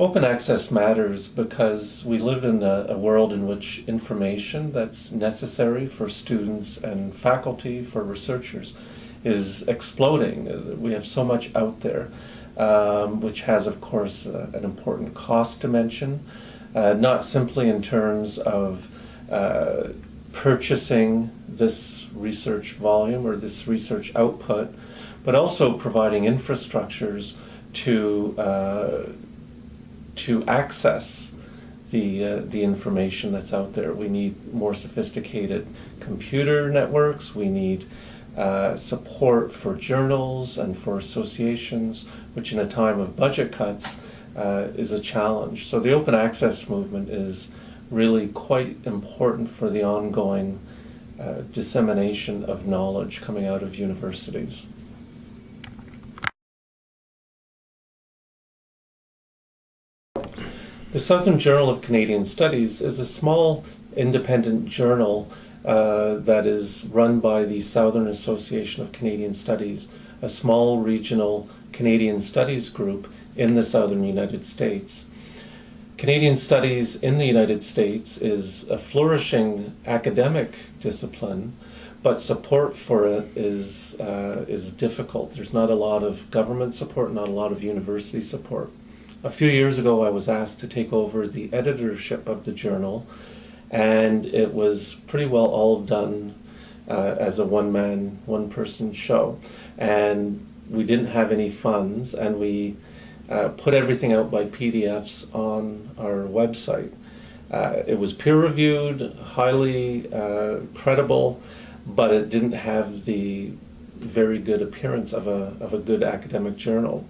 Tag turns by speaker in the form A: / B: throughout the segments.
A: Open access matters because we live in a world in which information that's necessary for students and faculty, for researchers, is exploding. We have so much out there, which has, of course, an important cost dimension, not simply in terms of purchasing this research volume or this research output, but also providing infrastructures to access the information that's out there. We need more sophisticated computer networks. We need support for journals and for associations, which in a time of budget cuts is a challenge. So the open access movement is really quite important for the ongoing dissemination of knowledge coming out of universities. The Southern Journal of Canadian Studies is a small independent journal that is run by the Southern Association of Canadian Studies, a small regional Canadian studies group in the southern United States. Canadian studies in the United States is a flourishing academic discipline, but support for it is difficult. There's not a lot of government support, not a lot of university support. A few years ago, I was asked to take over the editorship of the journal, and it was pretty well all done as a one-person show. And we didn't have any funds, and we put everything out by PDFs on our website. It was peer-reviewed, highly credible, but it didn't have the very good appearance of a good academic journal.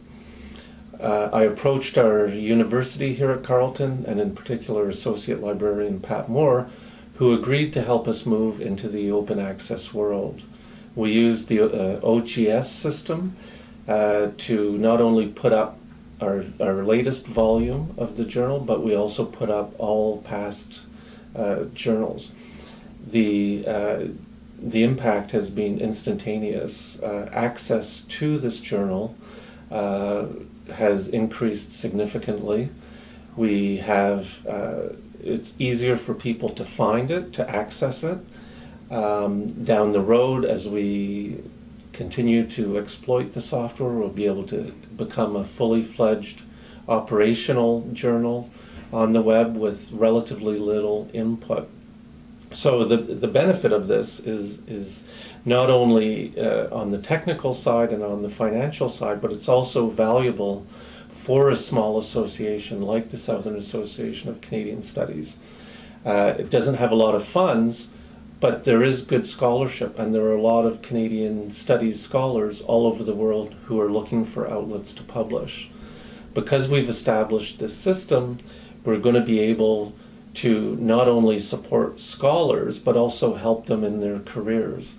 A: I approached our university here at Carleton, and in particular Associate Librarian Pat Moore, who agreed to help us move into the open access world. We used the OGS system to not only put up our latest volume of the journal, but we also put up all past journals. The impact has been instantaneous. Access to this journal has increased significantly. We have, it's easier for people to find it, to access it. Down the road, as we continue to exploit the software, we'll be able to become a fully fledged operational journal on the web with relatively little input. So the benefit of this is not only on the technical side and on the financial side, but it's also valuable for a small association like the Southern Association of Canadian Studies. It doesn't have a lot of funds, but there is good scholarship, and there are a lot of Canadian studies scholars all over the world who are looking for outlets to publish. Because we've established this system, we're going to be able to not only support scholars, but also help them in their careers.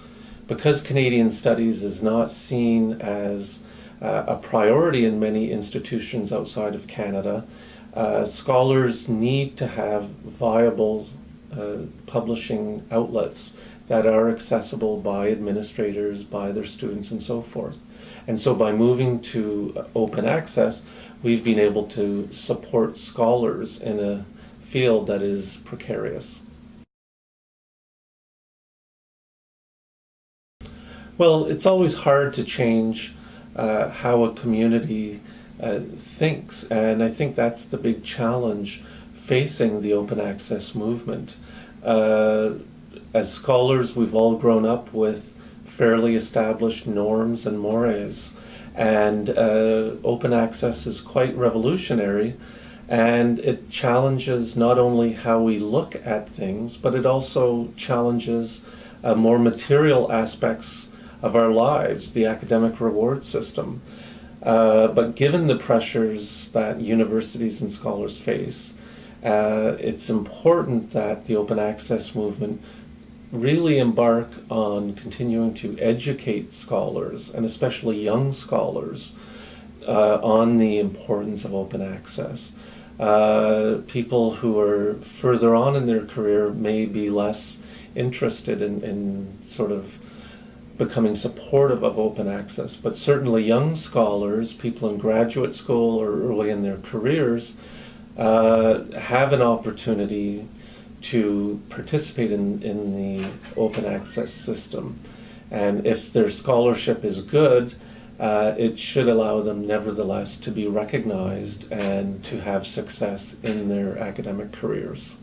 A: Because Canadian studies is not seen as a priority in many institutions outside of Canada, scholars need to have viable publishing outlets that are accessible by administrators, by their students, and so forth. And so by moving to open access, we've been able to support scholars in a field that is precarious. Well, it's always hard to change how a community thinks, and I think that's the big challenge facing the open access movement. As scholars, we've all grown up with fairly established norms and mores, and open access is quite revolutionary, and it challenges not only how we look at things, but it also challenges more material aspects of our lives, the academic reward system. But given the pressures that universities and scholars face, it's important that the open access movement really embark on continuing to educate scholars, and especially young scholars, on the importance of open access. People who are further on in their career may be less interested in sort of becoming supportive of open access, but certainly young scholars, people in graduate school or early in their careers, have an opportunity to participate in the open access system. And if their scholarship is good, it should allow them nevertheless to be recognized and to have success in their academic careers.